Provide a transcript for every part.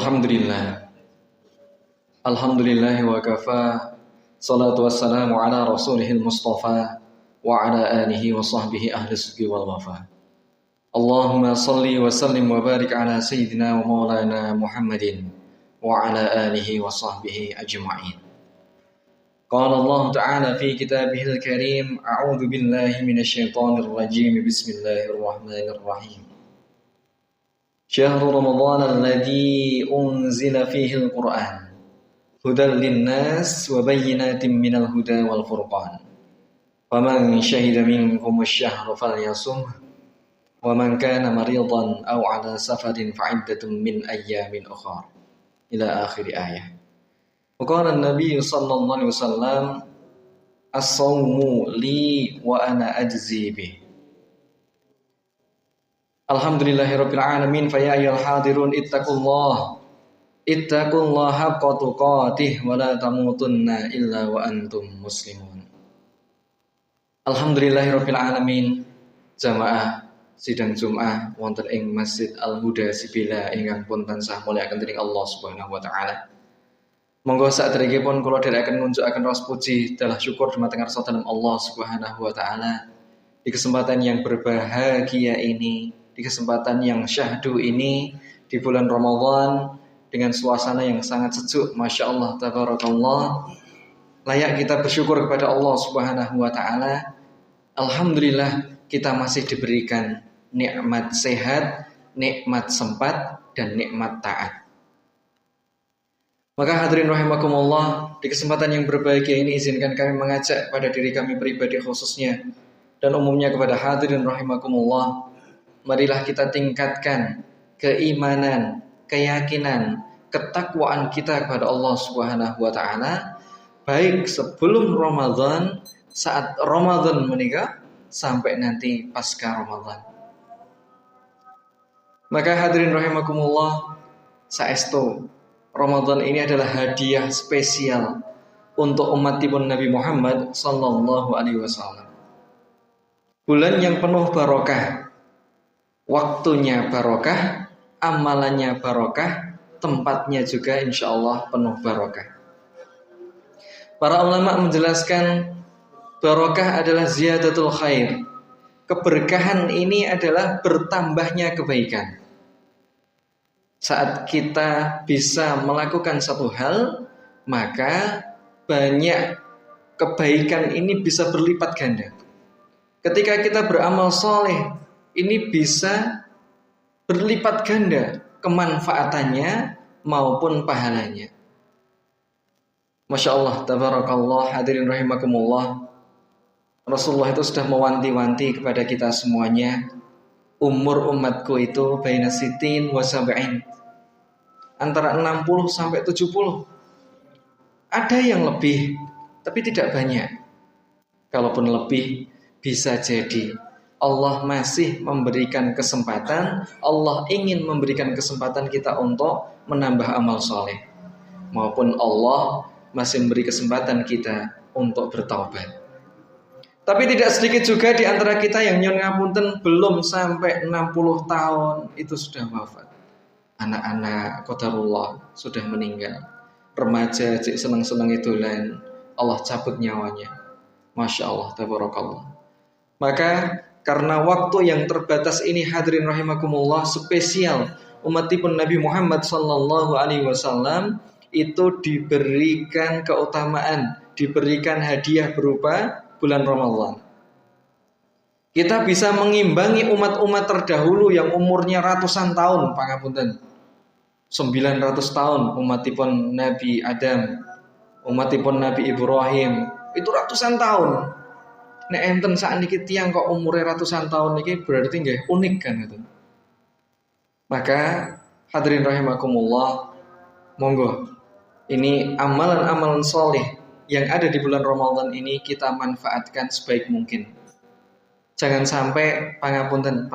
Alhamdulillah. Alhamdulillah wa kafa. Salatu wassalamu ala rasulihil mustafa wa ala alihi wa sahbihi ahli sidqi wal wafa. Allahumma salli wa sallim wa barik ala sayyidina wa maulana Muhammadin wa ala alihi wa sahbihi ajma'in. Qala Allah ta'ala fi kitabihil karim, a'udzu billahi minasy syaithanir rajim. Bismillahirrahmanirrahim. Syahrul Ramadan alladzi unzila fihi al-Qur'an hudal linnas wa bayyinatin minal huda wal furqan. Faman syahida minkum asy-syahra falyasum wa man kana maridan aw 'ala safarin fa'iddatun min ayyamin ukhra. Ila akhir ayah. Wa qala an-nabiy sallallahu alaihi wasallam as-shaumu li wa ana ajzi bih. Alhamdulillahirabbil alamin, fa ya ayyuhal hadirun ittaqullaha haqqa tuqatih wa la tamutunna illa wa antum muslimun. Alhamdulillahirabbil alamin. Jamaah sidang Jumat wonten ing Masjid Al-Huda Sibila ingkang pun tansah mulyakaken dening Allah Subhanahu wa taala. Monggo sakderengipun kula dherekaken ngunjukaken rasa puji dalah syukur dumateng ngarsa dalem Allah Subhanahu wa taala di kesempatan yang berbahagia ini, di kesempatan yang syahdu ini, di bulan Ramadan dengan suasana yang sangat sejuk, Masya Allah, tabarakallah. Layak kita bersyukur kepada Allah Subhanahu wa ta'ala. Alhamdulillah kita masih diberikan nikmat sehat, nikmat sempat, dan nikmat taat. Maka hadirin rahimakumullah, di kesempatan yang berbahagia ini izinkan kami mengajak pada diri kami pribadi khususnya dan umumnya kepada hadirin rahimakumullah, marilah kita tingkatkan keimanan, keyakinan, ketakwaan kita kepada Allah Subhanahu wa taala baik sebelum Ramadan, saat Ramadan menikah, sampai nanti pasca Ramadan. Maka hadirin rahimakumullah, saestu Ramadan ini adalah hadiah spesial untuk umatipun Nabi Muhammad sallallahu alaihi wasallam. Bulan yang penuh barokah, waktunya barokah, amalannya barokah, tempatnya juga insya Allah penuh barokah. Para ulama menjelaskan barokah adalah ziyadatul khair. Keberkahan ini adalah bertambahnya kebaikan. Saat kita bisa melakukan satu hal, maka banyak kebaikan ini bisa berlipat ganda. Ketika kita beramal soleh, ini bisa berlipat ganda kemanfaatannya maupun pahalanya. Masya Allah, tabarakallah, hadirin rahimakumullah. Rasulullah itu sudah mewanti-wanti kepada kita semuanya, umur umatku itu baina sitin wa sab'in, antara 60 sampai 70. Ada yang lebih, tapi tidak banyak. Kalaupun lebih, bisa jadi Allah masih memberikan kesempatan, Allah ingin memberikan kesempatan kita untuk menambah amal soleh, maupun Allah masih memberi kesempatan kita untuk bertaubat. Tapi tidak sedikit juga di antara kita yang nyun ngapunten belum sampai 60 tahun itu sudah wafat. Anak-anak qadarullah sudah meninggal. Remaja cik seneng-seneng itu lain, Allah cabut nyawanya. Masya Allah, tabarakallah. Maka karena waktu yang terbatas ini hadirin rahimakumullah, spesial umatipun Nabi Muhammad sallallahu alaihi wasallam itu diberikan keutamaan, diberikan hadiah berupa bulan Ramadan. Kita bisa mengimbangi umat-umat terdahulu yang umurnya ratusan tahun, pangapunten. 900 tahun umatipun Nabi Adam, umatipun Nabi Ibrahim, itu ratusan tahun. Nek enten sakniki tiyang kok umurnya ratusan tahun niki berarti nggih unik kan itu. Maka hadirin rahimakumullah, monggo ini amalan-amalan soleh yang ada di bulan Ramadan ini kita manfaatkan sebaik mungkin. Jangan sampai pangapunten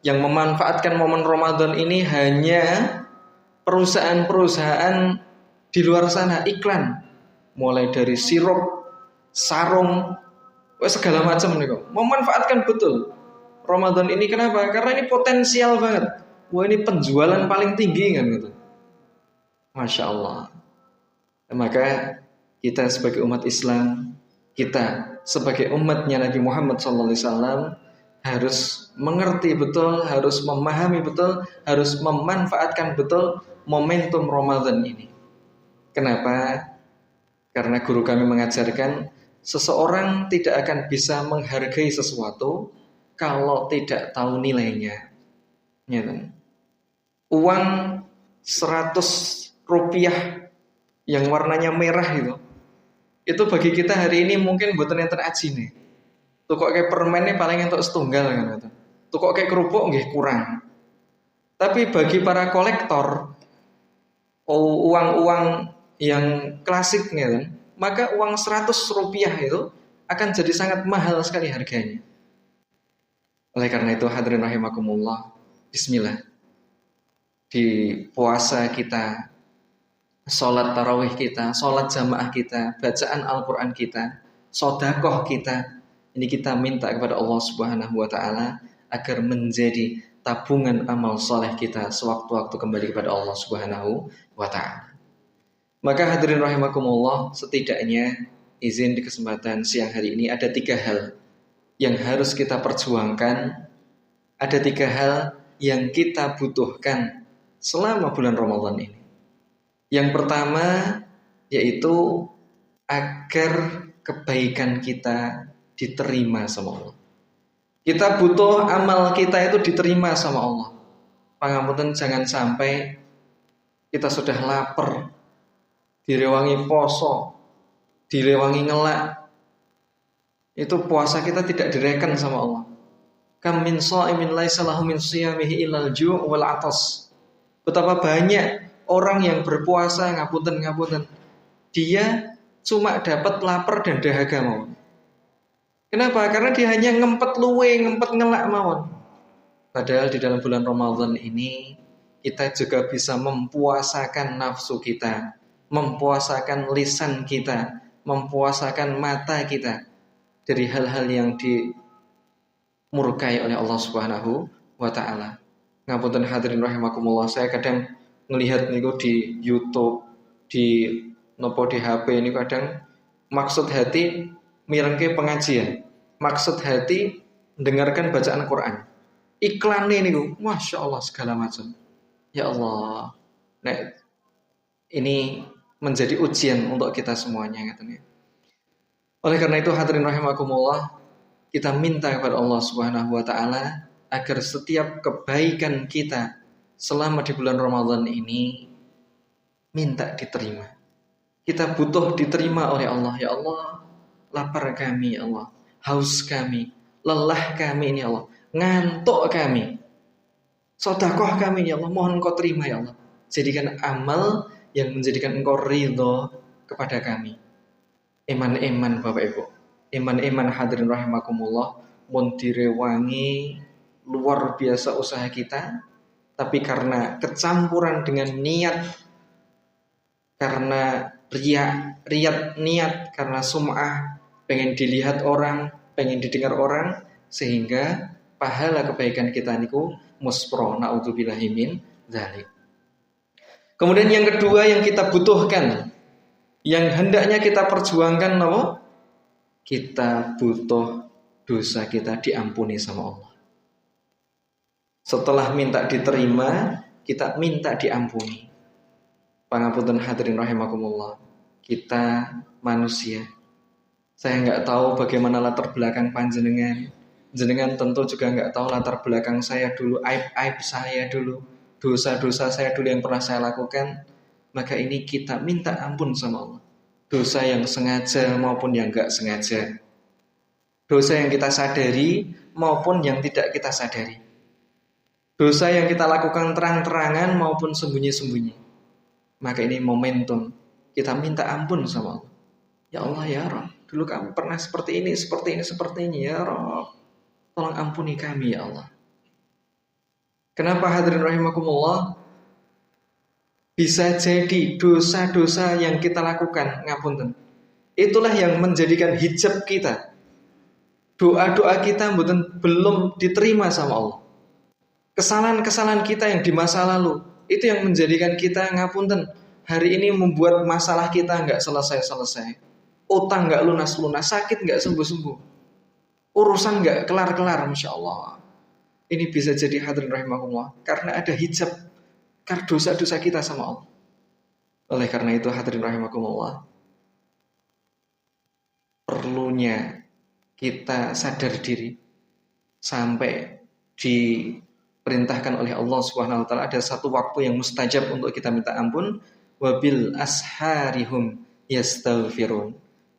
yang memanfaatkan momen Ramadan ini hanya perusahaan-perusahaan di luar sana, iklan, mulai dari sirup, sarung, segala macam nih kok. Memanfaatkan betul Ramadan ini. Kenapa? Karena ini potensial banget. Wah, ini penjualan paling tinggi kan gitu. Masya Allah. Maka kita sebagai umat Islam, kita sebagai umatnya Nabi Muhammad SAW harus mengerti betul, harus memahami betul, harus memanfaatkan betul momentum Ramadan ini. Kenapa? Karena guru kami mengajarkan seseorang tidak akan bisa menghargai sesuatu kalau tidak tahu nilainya. Ya, kan? Uang 100 rupiah yang warnanya merah itu bagi kita hari ini mungkin buatan yang teraji nih. Tuh kok kayak permennya paling untuk setunggal kan gitu. Tuh kok kayak kerupuk nggih kurang. Tapi bagi para kolektor uang-uang yang klasik kan, maka uang 100 rupiah itu akan jadi sangat mahal sekali harganya. Oleh karena itu hadirin rahimakumullah, bismillah. Di puasa kita, sholat tarawih kita, sholat jamaah kita, bacaan Al-Quran kita, sodakoh kita, ini kita minta kepada Allah Subhanahu wa Ta'ala agar menjadi tabungan amal soleh kita sewaktu-waktu kembali kepada Allah Subhanahu wa Ta'ala. Maka hadirin rahimakumullah, setidaknya izin di kesempatan siang hari ini ada 3 hal yang harus kita perjuangkan, ada 3 hal yang kita butuhkan selama bulan Ramadan ini. Yang pertama yaitu agar kebaikan kita diterima sama Allah. Kita butuh amal kita itu diterima sama Allah. Pangapunten, jangan sampai kita sudah lapar, direwangi poso, direwangi ngelak, itu puasa kita tidak direken sama Allah. Kam min shaimin laisa lahu min shiyamihi illal ju' wal 'atas. Betapa banyak orang yang berpuasa ngapunten, dia cuma dapat lapar dan dahaga mawon. Kenapa? Karena dia hanya ngempet luwe, ngempet ngelak mawon. Padahal di dalam bulan Ramadan ini kita juga bisa mempuasakan nafsu kita, mempuasakan lisan kita, mempuasakan mata kita dari hal-hal yang dimurkai oleh Allah Subhanahu wa Ta'ala. Ngapunten hadirin rahimakumullah, saya kadang melihat niku di YouTube, di HP ini kadang maksud hati mirengke pengajian, maksud hati mendengarkan bacaan Quran. Iklan niku, masya Allah segala macam. Ya Allah, ini menjadi ujian untuk kita semuanya katanya. Oleh karena itu hadirin rahimakumullah, kita minta kepada Allah Subhanahu wa Ta'ala agar setiap kebaikan kita selama di bulan Ramadan ini minta diterima. Kita butuh diterima oleh Allah. Ya Allah, lapar kami ya Allah, haus kami, lelah kami ini ya Allah, ngantuk kami, sedekah kami ya Allah, mohon Engkau terima ya Allah. Jadikan amal yang menjadikan Engkau ridho kepada kami. Iman-iman Bapak Ibu, iman-iman hadirin rahimakumullah, mun direwangi luar biasa usaha kita, tapi karena kecampuran dengan niat, karena riak niat, karena sum'ah, pengen dilihat orang, pengen didengar orang, sehingga pahala kebaikan kita niku muspro, naudzubillahi min dzalik. Kemudian yang kedua yang kita butuhkan, yang hendaknya kita perjuangkan apa? Kita butuh dosa kita diampuni sama Allah. Setelah minta diterima, kita minta diampuni. Pangapunten hadirin rahimakumullah, kita manusia. Saya nggak tahu bagaimana latar belakang panjenengan. Jenengan tentu juga nggak tahu latar belakang saya dulu, aib-aib saya dulu, dosa-dosa saya dulu yang pernah saya lakukan. Maka ini kita minta ampun sama Allah. Dosa yang sengaja maupun yang nggak sengaja. Dosa yang kita sadari maupun yang tidak kita sadari. Dosa yang kita lakukan terang-terangan maupun sembunyi-sembunyi. Maka ini momentum kita minta ampun sama Allah. Ya Allah ya Rabb, dulu kami pernah seperti ini ya Rabb, tolong ampuni kami ya Allah. Kenapa hadirin rahimakumullah? Bisa jadi dosa-dosa yang kita lakukan, ngapunten, itulah yang menjadikan hijab kita. Doa-doa kita belum diterima sama Allah. Kesalahan-kesalahan kita yang di masa lalu itu yang menjadikan kita ngapunten hari ini membuat masalah kita nggak selesai-selesai, utang nggak lunas-lunas, sakit nggak sembuh-sembuh, urusan nggak kelar-kelar, Masya Allah. Ini bisa jadi hadirin rahimahullah karena ada hijab karena dosa-dosa kita sama Allah. Oleh karena itu hadirin rahimahullah, perlunya kita sadar diri sampai diperintahkan oleh Allah Subhanahu wa taala ada satu waktu yang mustajab untuk kita minta ampun, wabil asharihum yastaghfirun.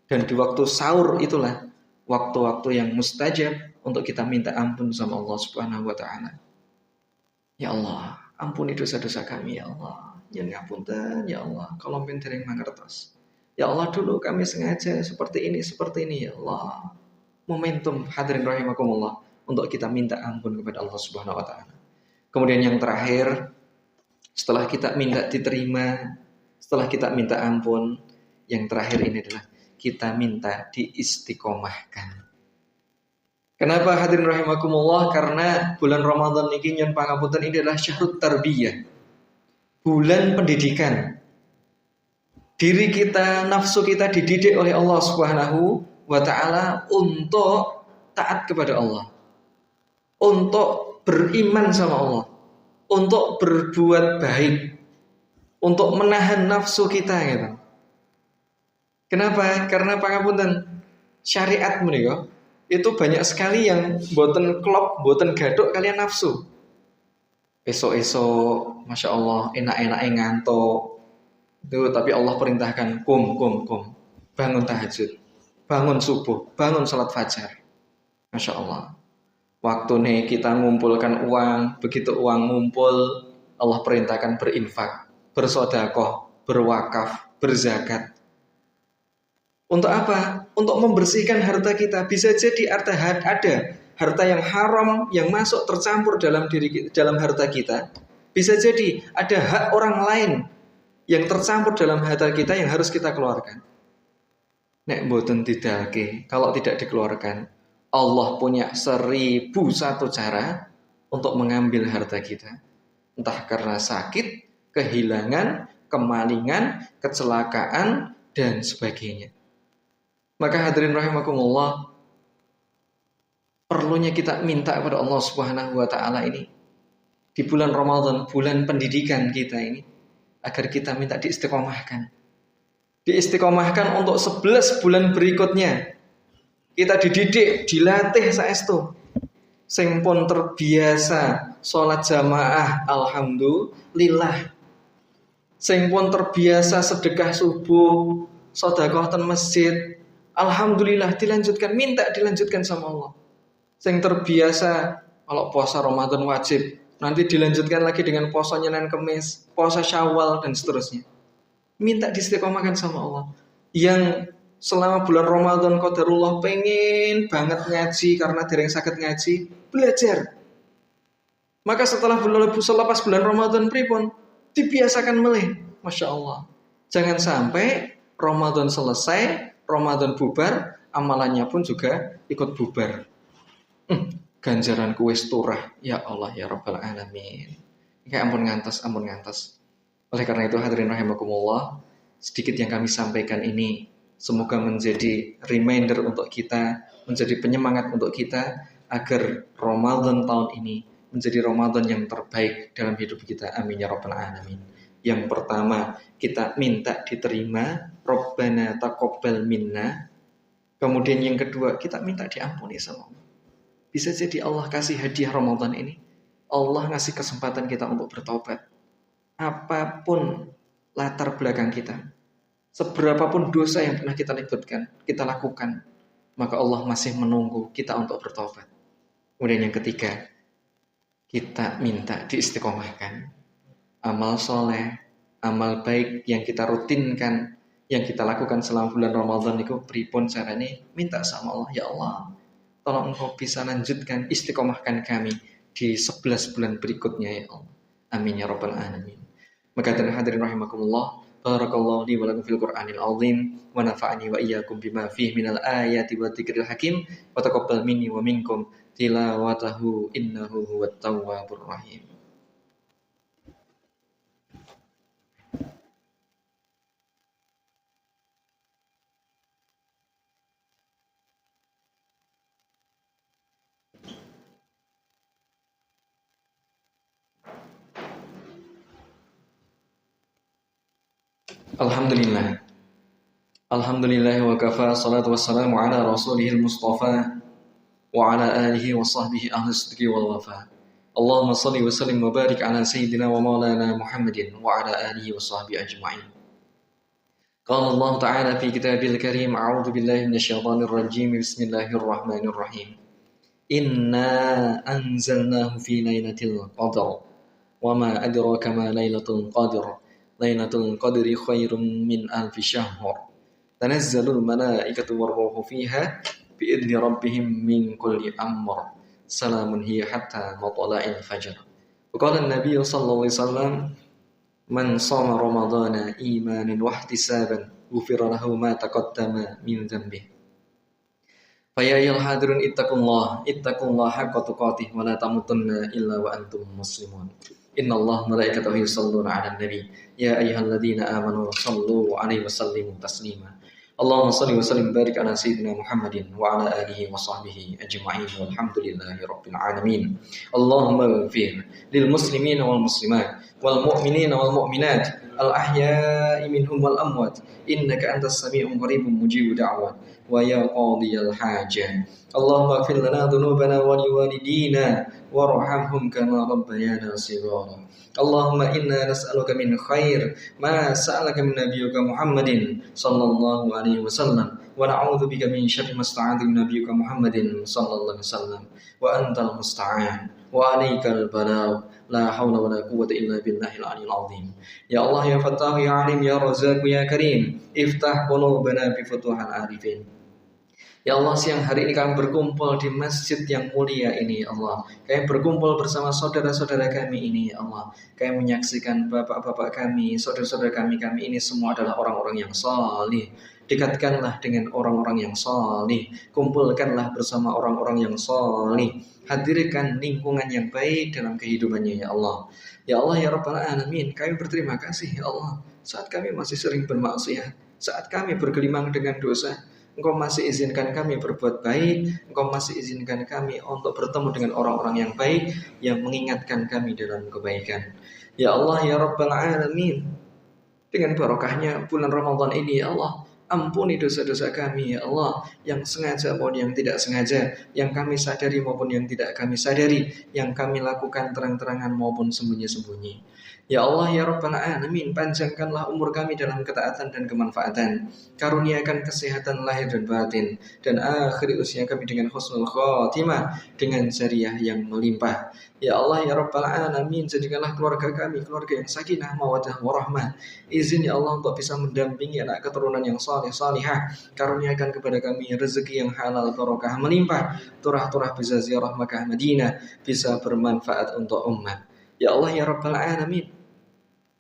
Dan di waktu sahur itulah waktu-waktu yang mustajab untuk kita minta ampun sama Allah Subhanahu wa taala. Ya Allah, ampuni dosa-dosa kami ya Allah. Ya ngapunten ya Allah, kalau dereng mangertos. Ya Allah, dulu kami sengaja seperti ini ya Allah. Momentum hadirin rahimakumullah untuk kita minta ampun kepada Allah Subhanahu wa taala. Kemudian yang terakhir, setelah kita minta diterima, setelah kita minta ampun, yang terakhir ini adalah kita minta diistiqomahkan. Kenapa hadirin rahimakumullah? Karena bulan Ramadan ini nyon pangapunten ini adalah syahrut tarbiyah. Bulan pendidikan. Diri kita, nafsu kita dididik oleh Allah Subhanahu wa taala untuk taat kepada Allah. Untuk beriman sama Allah. Untuk berbuat baik. Untuk menahan nafsu kita gitu. Kenapa? Karena pangapunten syariat menika itu banyak sekali yang boten klop, boten gaduk kalian nafsu. Esok-esok, Masya Allah, enak-enak ngantuk. Itu tapi Allah perintahkan kum. Bangun tahajud, bangun subuh, bangun salat fajar. Masya Allah. Waktu nih kita ngumpulkan uang, begitu uang ngumpul, Allah perintahkan berinfak, bersodakoh, berwakaf, berzakat. Untuk apa? Untuk membersihkan harta kita. Bisa jadi ada harta yang haram yang masuk tercampur dalam harta kita. Bisa jadi ada hak orang lain yang tercampur dalam harta kita yang harus kita keluarkan. Nek mboten didalke, kalau tidak dikeluarkan, Allah punya 1001 cara untuk mengambil harta kita. Entah karena sakit, kehilangan, kemalingan, kecelakaan, dan sebagainya. Maka hadirin rahimakumullah, perlunya kita minta kepada Allah Subhanahu wa taala ini di bulan Ramadan, bulan pendidikan kita ini, agar kita minta diistiqomahkan. Diistiqomahkan untuk 11 bulan berikutnya. Kita dididik, dilatih saestu. Sing pun terbiasa salat jamaah, alhamdulillah. Sing pun terbiasa sedekah subuh, sedekah ten masjid, alhamdulillah dilanjutkan, minta dilanjutkan sama Allah. Yang terbiasa kalau puasa Ramadan wajib, nanti dilanjutkan lagi dengan puasa Senin Kamis, puasa Syawal dan seterusnya. Minta diistiqomahkan sama Allah. Yang selama bulan Ramadan qadarullah pengen banget ngaji karena dereng sakit ngaji, belajar. Maka selepas bulan Ramadan pripun? Dibiasakan melih, Masya Allah. Jangan sampai Ramadan selesai, Ramadan bubar, amalannya pun juga ikut bubar. Ganjaranku wis turah, ya Allah ya Rabbal Alamin. Ya ampun ngantos. Oleh karena itu hadirin rahimakumullah, sedikit yang kami sampaikan ini semoga menjadi reminder untuk kita, menjadi penyemangat untuk kita agar Ramadan tahun ini menjadi Ramadan yang terbaik dalam hidup kita. Amin ya Rabbal Alamin. Yang pertama, kita minta diterima, Rabbana taqabbal minna. Kemudian yang kedua, kita minta diampuni sama Allah. Bisa jadi Allah kasih hadiah Ramadan ini. Allah ngasih kesempatan kita untuk bertobat. Apapun latar belakang kita, seberapapun dosa yang pernah kita lakukan, maka Allah masih menunggu kita untuk bertobat. Kemudian yang ketiga, kita minta diistiqomahkan. Amal soleh, amal baik yang kita rutinkan, yang kita lakukan selama bulan Ramadan itu pripun caranya? Minta sama Allah, ya Allah, tolong Engkau bisa lanjutkan, istiqomahkan kami di 11 bulan berikutnya ya Allah. Amin ya Rabbal Alamin. Maka hadirin rahimakumullah, barakallahu li wa lakum fil Qur'anil azim wa nafa'ani wa iyyakum bima fihi minal ayati wa dzikril hakim wa taqabbal minni wa minkum tilawatahu innahu huwat tawwabur rahim. Alhamdulillah. Alhamdulillah wa kafa, salatu wassalamu ala rasulihil mustafa wa ala alihi wa sahbihi ahli sidqi wal wafa. Allahumma salli wa sallim wa barik ala sayyidina wa maulana Muhammadin wa ala alihi wa sahbihi ajma'in. Qala Allah ta'ala fi kitabil karim, a'udzu billahi minasyaitonir rajim, bismillahirrahmanirrahim. Inna anzalnahu fi lailatul qadr wa ma adraka ma lailatul qadr. Lailatul qadri khairum min alfi syahr. Tanazzalul malaikatu warruhu fiha biidzni rabbihim min kulli amr. Salamun hiya hatta matla'il fajr. Qala an-nabiy sallallahu alaihi wasallam, man shama ramadhana imanan wa ihtisaban ghufira lahu ma taqaddama min dhanbihi. Faya ayyuhal hadirun ittaqullaha haqqa tuqatih wa la tamutunna illa wa antum muslimun. Innallaha malaikatahu yusholluna 'alan nabi ya ayyuhalladzina amanu shallu 'alaihi wa sallimu taslima. Allahumma shalli wa sallim barik ala sayyidina Muhammadin wa ala alihi wa sahbihi ajma'in walhamdulillahi rabbil alamin. Allahumma ighfir lil muslimina wal muslimat wal mu'minina wal mu'minat al ahya'i minhum wal amwat innaka antas sami'un qaribun mujibud da'wat wa ya qadiyal hajat. Allahumma ighfir lana dhunubana wa liwalidina warhamhum kama rabbayana shighara. Allahumma inna nas'aluka min khair ma sa'alaka min nabiyyika Muhammadin sallallahu alaihi wasallam wa na'udzu bika min syarri ma sta'adha min nabiyyika Muhammadin sallallahu alaihi wasallam wa antal musta'an wa alaikal balagh la haula wa la quwwata illa billahil aliyyil azim. Ya Allah ya Fattah ya Alim ya Razzaq ya Karim, iftah qulubana bi futuhil arifin. Ya Allah, siang hari ini kami berkumpul di masjid yang mulia ini, ya Allah. Kami berkumpul bersama saudara-saudara kami ini, ya Allah. Kami menyaksikan bapak-bapak kami, saudara-saudara kami ini semua adalah orang-orang yang salih. Dekatkanlah dengan orang-orang yang salih. Kumpulkanlah bersama orang-orang yang salih. Hadirkan lingkungan yang baik dalam kehidupannya, ya Allah. Ya Allah, ya Rabbal Alamin, kami berterima kasih, ya Allah. Saat kami masih sering bermaksiat, saat kami bergelimang dengan dosa, Engkau masih izinkan kami berbuat baik, Engkau masih izinkan kami untuk bertemu dengan orang-orang yang baik, yang mengingatkan kami dalam kebaikan. Ya Allah, ya Rabbal Alamin, dengan barokahnya bulan Ramadan ini, ya Allah, ampuni dosa-dosa kami, ya Allah, yang sengaja maupun yang tidak sengaja, yang kami sadari maupun yang tidak kami sadari, yang kami lakukan terang-terangan maupun sembunyi-sembunyi. Ya Allah, ya Rabbal Alamin, panjangkanlah umur kami dalam ketaatan dan kemanfaatan. Karuniakan kesehatan lahir dan batin, dan akhir usia kami dengan husnul khotimah, dengan jariah yang melimpah. Ya Allah, ya Rabbal Alamin, jadikanlah keluarga kami keluarga yang sakinah, mawaddah, warahmah. Izin ya Allah untuk bisa mendampingi anak keturunan yang saleh salihah. Karuniakan kepada kami rezeki yang halal, barokah, melimpah. Turah-turah bisa ziarah Makkah Madinah, bisa bermanfaat untuk umat. Ya Allah, ya Rabbal Alamin,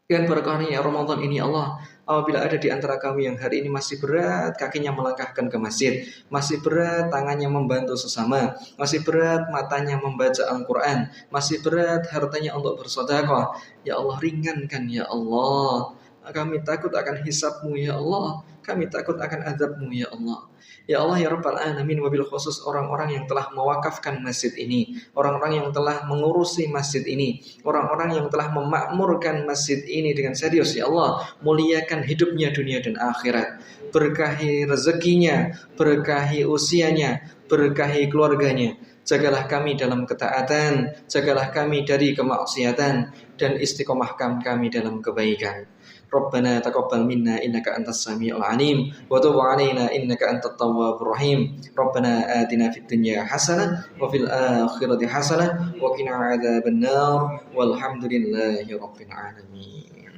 dengan berkahnya Ramadan ini, Allah, apabila ada di antara kami yang hari ini masih berat kakinya melangkahkan ke masjid, masih berat tangannya membantu sesama, masih berat matanya membaca Al-Quran, masih berat hartanya untuk bersedekah, ya Allah, ringankan, ya Allah. Kami takut akan hisab-Mu, ya Allah. Kami takut akan azab-Mu, ya Allah. Ya Allah, ya Rabbal Alamin, wabil khusus orang-orang yang telah mewakafkan masjid ini, orang-orang yang telah mengurusi masjid ini, orang-orang yang telah memakmurkan masjid ini dengan serius, ya Allah, muliakan hidupnya dunia dan akhirat, berkahi rezekinya, berkahi usianya, berkahi keluarganya. Jagalah kami dalam ketaatan, jagalah kami dari kemaksiatan, dan istiqomahkan kami dalam kebaikan. Rabbana taqabbal minna innaka antas samiul alim wa tub 'alaina innaka antat tawwabur rahim. Rabbana atina fid dunya hasanah wa fil akhirati hasanah wa qina 'adzabannar walhamdulillahi rabbil alamin.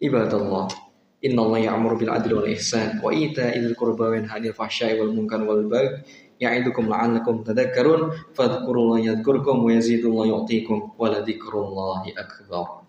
Ibadallah, innallaha ya'muru bil 'adli wal ihsan wa ita'il qurba wa yanha 'anil fahsya'i wal munkari wal baghi ya'idukum la'allakum tadhakkarun fadhkurullaha yadhkurkum wa yazidullaha yu'tikum wa la dzikrullahi akbar.